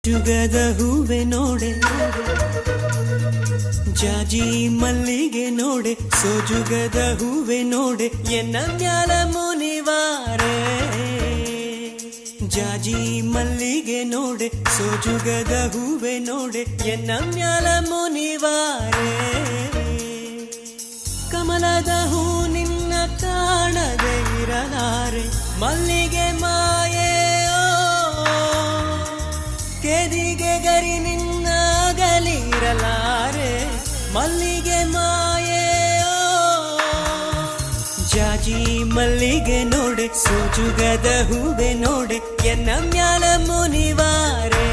ಜುಗದ ಹೂವೆ ನೋಡೆ ಜಾಜಿ ಮಲ್ಲಿಗೆ ನೋಡೆ ಸೋಜುಗದ ಹೂವೆ ನೋಡೆ ಎನ್ನ ಮ್ಯಾಲ ಮುನಿವಾರೆ ಜಾಜಿ ಮಲ್ಲಿಗೆ ನೋಡೆ ಸೋಜುಗದ ಹೂವೆ ನೋಡೆ ಎನ್ನ ಮ್ಯಾಲ ಮುನಿವಾರೆ ಕಮಲದ ಹೂ ನಿನ್ನ ಕಾಣದೆ ಇರಲಾರೆ ಮಲ್ಲಿಗೆ ಮಾಯೆ ಕೆದಿಗೆ ಗರಿ ನಿನ್ನಾಗಲಿರಲಾರೆ ಮಲ್ಲಿಗೆ ಮಾಯೆ ಜಾಜಿ ಮಲ್ಲಿಗೆ ನೋಡೆ ಸೋಜುಗದ ಹೂವೆ ನೋಡೆ ಎನ್ನ ಮ್ಯಾಲ ಮುನಿವಾರೆ